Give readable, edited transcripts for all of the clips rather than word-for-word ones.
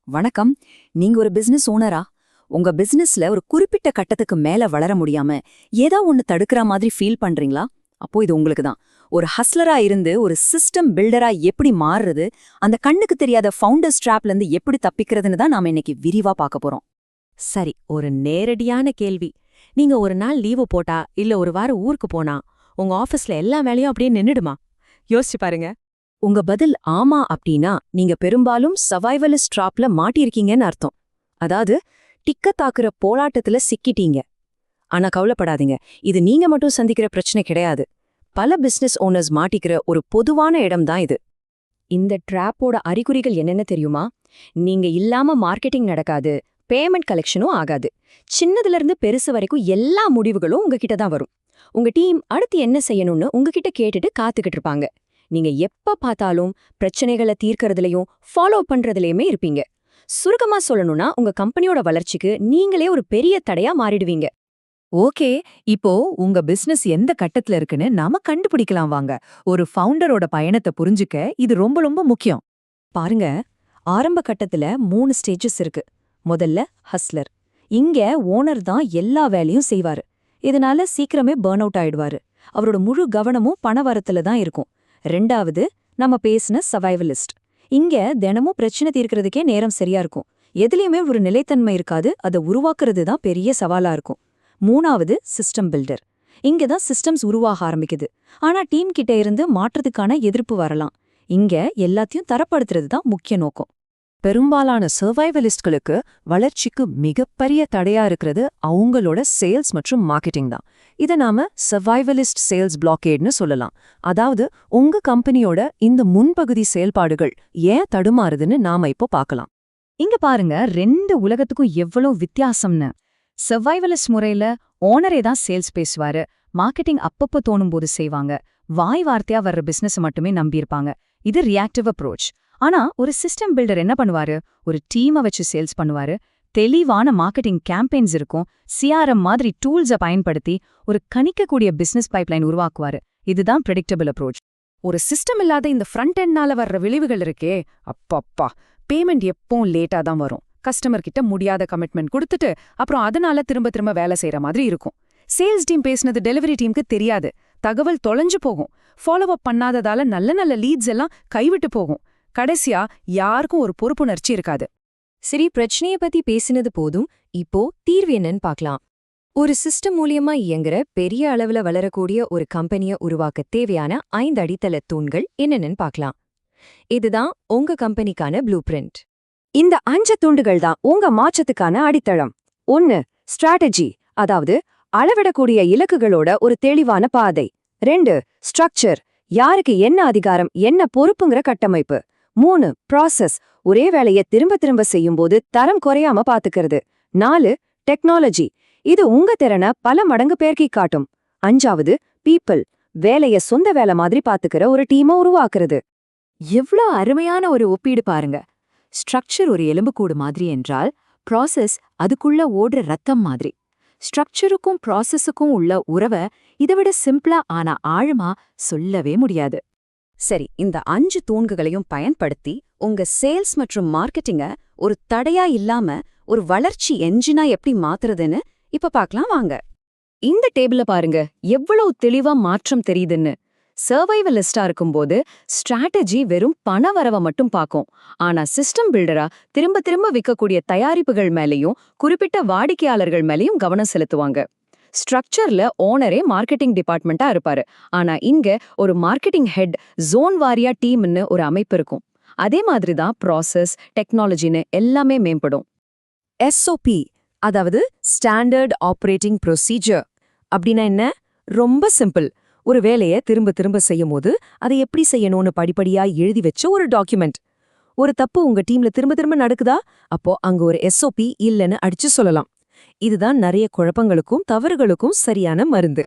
வணக்கம். நீங்க ஒரு பிசினஸ் ஓனரா? உங்க பிசினஸ்ல ஒரு குறிப்பிட்ட கட்டத்துக்கு மேல வளர முடியாம ஏதா ஒண்ணு தடுக்கிற மாதிரி ஃபீல் பண்றீங்களா? அப்போ இது உங்களுக்கு தான். ஒரு ஹஸ்லரா இருந்து ஒரு சிஸ்டம் பில்டரா எப்படி மாறுறது, அந்த கண்ணுக்கு தெரியாத ஃபவுண்டர்ஸ் ட்ராப்ல இருந்து எப்படி தப்பிக்கிறதுன்னு தான் நாம இன்னைக்கு விரிவா பார்க்க போறோம். சரி, ஒரு நேரடியான கேள்வி. நீங்க ஒரு நாள் லீவு போட்டா இல்ல ஒரு வாரம் ஊருக்கு போனா உங்க ஆபீஸ்ல எல்லா வேலையும் அப்படியே நின்னுடுமா? யோசிச்சு பாருங்க. உங்க பதில் ஆமா அப்படின்னா நீங்க பெரும்பாலும் சர்வைவலிஸ்ட் ட்ராப்ல மாட்டியிருக்கீங்கன்னு அர்த்தம். அதாவது டிக்க தாக்குற போராட்டத்துல சிக்கிட்டீங்க. ஆனா கவலைப்படாதீங்க, இது நீங்க மட்டும் சந்திக்கிற பிரச்சனை கிடையாது. பல பிசினஸ் ஓனர்ஸ் மாட்டிக்கிற ஒரு பொதுவான இடம் தான் இது. இந்த ட்ராப்போட அறிகுறிகள் என்னென்ன தெரியுமா? நீங்க இல்லாம மார்க்கெட்டிங் நடக்காது, பேமெண்ட் கலெக்ஷனும் ஆகாது. சின்னதுல இருந்து பெருசு வரைக்கும் எல்லா முடிவுகளும் உங்ககிட்ட தான் வரும். உங்க டீம் அடுத்து என்ன செய்யணும்னு உங்ககிட்ட கேட்டுட்டு காத்துக்கிட்டு இருப்பாங்க. நீங்க எப்ப பார்த்தாலும் பிரச்சனைகளை தீர்க்கறதுலயும் ஃபாலோ பண்றதுலயுமே இருப்பீங்க. சுருக்கமா சொல்லணும்னா உங்க கம்பெனியோட வளர்ச்சிக்கு நீங்களே ஒரு பெரிய தடையா மாறிடுவீங்க. ஓகே, இப்போ உங்க பிசினஸ் எந்த கட்டத்துல இருக்குன்னு நாம கண்டுபிடிக்கலாம் வாங்க. ஒரு ஃபவுண்டரோட பயணத்தை புரிஞ்சுக்க இது ரொம்ப ரொம்ப முக்கியம். பாருங்க, ஆரம்ப கட்டத்துல 3 ஸ்டேஜஸ் இருக்கு. முதல்ல ஹஸ்லர். இங்க ஓனர் தான் எல்லா வேலையும் செய்வாரு. இதனால சீக்கிரமே பர்ன் அவுட் ஆயிடுவாரு. அவரோட முழு கவனமும் பணவரத்துல தான் இருக்கும். ரெண்டாவது, நம்ம பேசின சர்வைவலிஸ்ட். இங்க தினமும் பிரச்சனை தீர்க்கறதுக்கே நேரம் சரியா இருக்கும். எதுலயுமே ஒரு நிலைத்தன்மை இருக்காது, அதை உருவாக்குறது தான் பெரிய சவாலா இருக்கும். மூணாவது, சிஸ்டம் பில்டர். இங்கதான் சிஸ்டம்ஸ் உருவாக ஆரம்பிக்குது. ஆனா டீம் கிட்ட இருந்து மாற்றத்துக்கான எதிர்ப்பு வரலாம். இங்க எல்லாத்தையும் தரப்படுத்துறது தான் முக்கிய நோக்கம். பெரும்பாலான சர்வைவலிஸ்ட்களுக்கு வளர்ச்சிக்கு மிகப்பெரிய தடையா இருக்கிறது அவங்களோட சேல்ஸ் மற்றும் மார்க்கெட்டிங் தான். இதை நாம சர்வைவலிஸ்ட் சேல்ஸ் பிளாக்கேட்னு சொல்லலாம். அதாவது உங்க கம்பெனியோட இந்த முன்பகுதி செயல்பாடுகள் ஏன் தடுமாறுதுன்னு நாம இப்போ பார்க்கலாம். இங்க பாருங்க, 2 உலகத்துக்கும் எவ்வளவு வித்தியாசம்னு. சர்வைவலிஸ்ட் முறையில ஓனரே தான் சேல்ஸ் பேசுவாரு, மார்க்கெட்டிங் அப்பப்போ தோணும் போது செய்வாங்க, வாய் வார்த்தையா வர்ற பிசினஸ் மட்டுமே நம்பியிருப்பாங்க. இது ரியாக்டிவ் அப்ரோச். ஆனா ஒரு சிஸ்டம் பில்டர் என்ன பண்ணுவாரு? ஒரு டீமை வச்சு சேல்ஸ் பண்ணுவாரு, தெளிவான மார்க்கெட்டிங் கேம்பெயின்ஸ் இருக்கும், சிஆர்எம் மாதிரி டூல்ஸை பயன்படுத்தி ஒரு கணிக்கக்கூடிய பிசினஸ் பைப்லைன் உருவாக்குவாரு. இதுதான் ப்ரெடிக்டபிள் அப்ரோச். ஒரு சிஸ்டம் இல்லாத இந்த ஃப்ரண்ட் எண்ட்னால வர்ற விளைவுகள் இருக்கே, அப்பப்பா! பேமெண்ட் எப்பவும் லேட்டா தான் வரும். கஸ்டமர் கிட்ட முடியாத கமிட்மெண்ட் கொடுத்துட்டு அப்புறம் அதனால திரும்ப திரும்ப வேலை செய்யற மாதிரி இருக்கும். சேல்ஸ் டீம் பேசினது டெலிவரி டீமுக்கு தெரியாது, தகவல் தொலைஞ்சு போகும். ஃபாலோ அப் பண்ணாததால நல்ல நல்ல லீட்ஸ் எல்லாம் கைவிட்டு போகும். கடைசியா யாருக்கும் ஒரு பொறுப்புணர்ச்சி இருக்காது. சரி, பிரச்சனைய பத்தி பேசினது போதும். இப்போ தீர்வு என்னன்னு பார்க்கலாம். ஒரு சிஸ்டம் மூலியமா இயங்குற பெரிய அளவுல வளரக்கூடிய ஒரு கம்பெனிய உருவாக்க தேவையான 5 அடித்தள தூண்கள் என்னென்னு பார்க்கலாம். இதுதான் உங்க கம்பெனிக்கான ப்ளூ பிரிண்ட். இந்த 5 தூண்டுகள் தான் உங்க மாற்றத்துக்கான அடித்தளம். 1. ஸ்ட்ராட்டஜி, அதாவது அளவிடக்கூடிய இலக்குகளோட ஒரு தெளிவான பாதை. 2. ஸ்ட்ரக்சர், யாருக்கு என்ன அதிகாரம் என்ன பொறுப்புங்கிற கட்டமைப்பு. 3. ப்ராசஸ், ஒரே வேலையை திரும்ப திரும்ப செய்யும்போது தரம் குறையாம பாத்துக்கிறது. 4. டெக்னாலஜி, இது உங்க திறனை பல மடங்கு பேர்க்கி காட்டும். 5வது பீப்பிள், வேலைய சொந்த வேலை மாதிரி பாத்துக்கிற ஒரு டீமை உருவாக்குறது. எவ்ளோ அருமையான ஒரு ஒப்பீடு பாருங்க. ஸ்ட்ரக்சர் ஒரு எலும்புக்கூடு மாதிரி என்றால், ப்ராசஸ் அதுக்குள்ள ஓடுற ரத்தம் மாதிரி. ஸ்ட்ரக்சருக்கும் ப்ராசஸுக்கும் உள்ள உறவை இதைவிட சிம்பிளா ஆனா ஆழமா சொல்லவே முடியாது. சரி, இந்த 5 தூண்களையும் பயன்படுத்தி உங்க சேல்ஸ் மற்றும் மார்க்கெட்டிங்க ஒரு தடையா இல்லாம ஒரு வளர்ச்சி என்ஜினா எப்படி மாத்துறதுன்னு இப்ப பார்க்கலாம் வாங்க. இந்த டேபிள பாருங்க, எவ்வளவு தெளிவா மாற்றம் தெரியுதுன்னு. சர்வைவலிஸ்டா இருக்கும்போது ஸ்ட்ராட்டஜி வெறும் பண வரவை மட்டும் பார்க்கும். ஆனா சிஸ்டம் பில்டரா திரும்ப திரும்ப விற்கக்கூடிய தயாரிப்புகள் மேலேயும் குறிப்பிட்ட வாடிக்கையாளர்கள் மேலேயும் கவனம் செலுத்துவாங்க. ஸ்ட்ரக்சர்ல ஓனரே மார்க்கெட்டிங் டிபார்ட்மெண்டா இருப்பாரு. ஆனா இங்க ஒரு மார்க்கெட்டிங் ஹெட், ஜோன் வாரியா டீம்னு ஒரு அமைப்பு இருக்கும். அதே மாதிரி தான் ப்ராசஸ், டெக்னாலஜின்னு எல்லாமே மேம்படும். எஸ்ஓபி, அதாவது ஸ்டாண்டர்ட் ஆப்ரேட்டிங் ப்ரொசீஜர் அப்படின்னா என்ன? ரொம்ப சிம்பிள். ஒரு வேலையை திரும்ப திரும்ப செய்யும் போது அதை எப்படி செய்யணும்னு படிப்படியா எழுதி வச்ச ஒரு டாக்குமெண்ட். ஒரு தப்பு உங்க டீம்ல திரும்ப திரும்ப நடக்குதா, அப்போ அங்க ஒரு எஸ்ஓபி இல்லைன்னு அடிச்சு சொல்லலாம். இதுதான் நிறைய குழப்பங்களுக்கும் தவறுகளுக்கும் சரியான மருந்து.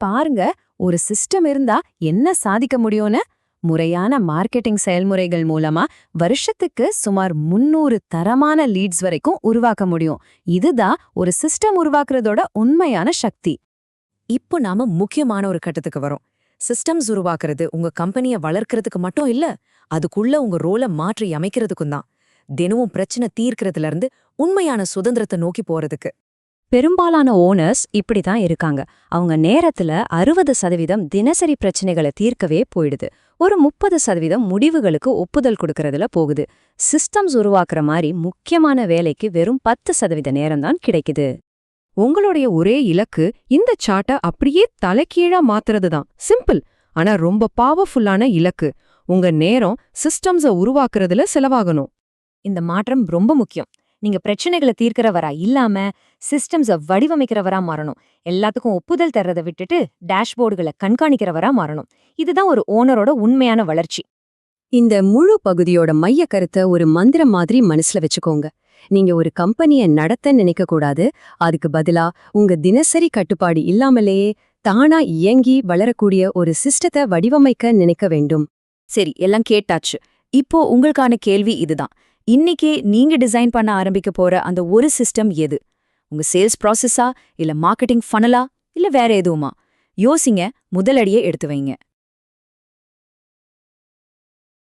பாருங்க, ஒரு சிஸ்டம் இருந்தா என்ன சாதிக்க முடியும்னு. முறையான மார்க்கெட்டிங் செயல்முறைகள் மூலமா வருஷத்துக்கு சுமார் 300 தரமான லீட்ஸ் வரைக்கும் உருவாக்க முடியும். இதுதான் ஒரு சிஸ்டம் உருவாக்குறதோட உண்மையான சக்தி. இப்போ நாம முக்கியமான ஒரு கட்டத்துக்கு வரோம். சிஸ்டம்ஸ் உருவாக்குறது உங்க கம்பெனியை வளர்க்கறதுக்கு மட்டும் இல்ல, அதுக்குள்ள உங்க ரோலை மாற்றி அமைக்கிறதுக்கும் தான். தினமும் பிரச்சனை தீர்க்கறதுல இருந்து உண்மையான சுதந்திரத்தை நோக்கி போறதுக்கு. பெரும்பாலான ஓனர்ஸ் இப்படிதான் இருக்காங்க. அவங்க நேரத்துல 60% தினசரி பிரச்சனைகளை தீர்க்கவே போயிடுது. ஒரு 30% முடிவுகளுக்கு ஒப்புதல் கொடுக்கறதுல போகுது. சிஸ்டம்ஸ் உருவாக்குற மாதிரி முக்கியமான வேலைக்கு வெறும் 10% நேரம்தான் கிடைக்குது. உங்களுடைய ஒரே இலக்கு இந்த சார்ட்டை அப்படியே தலைகீழா மாத்துறது தான். சிம்பிள், ஆனா ரொம்ப பவர்ஃபுல்லான இலக்கு. உங்க நேரம் சிஸ்டம்ஸ உருவாக்குறதுல செலவாகணும். இந்த மாற்றம் ரொம்ப முக்கியம். நீங்க பிரச்சனைகளை தீர்க்கறவரா இல்லாம சிஸ்டம்ஸ வடிவமைக்கிறவரா மாறணும். எல்லாத்துக்கும் ஒப்புதல் தர்றதை விட்டுட்டு டேஷ்போர்டுகளை கண்காணிக்கிறவரா மாறணும். இதுதான் ஒரு ஓனரோட உண்மையான வளர்ச்சி. இந்த முழு பகுதியோட மைய கருத்தை ஒரு மந்திரம் மாதிரி மனசுல வச்சுக்கோங்க. நீங்க ஒரு கம்பெனிய நடத்த நினைக்க கூடாது. அதுக்கு பதிலா உங்க தினசரி கட்டுப்பாடு இல்லாமலேயே தானா இயங்கி வளரக்கூடிய ஒரு சிஸ்டத்தை வடிவமைக்க நினைக்க வேண்டும். சரி, எல்லாம் கேட்டாச்சு. இப்போ உங்களுக்கான கேள்வி இதுதான். இன்னைக்கே நீங்க டிசைன் பண்ண ஆரம்பிக்க போற அந்த ஒரு சிஸ்டம் எது? உங்க சேல்ஸ் ப்ராசஸா, இல்ல மார்க்கெட்டிங் ஃபனலா, இல்ல வேற எதுவுமா? யோசிங்க, முதலடியே எடுத்து வைங்க.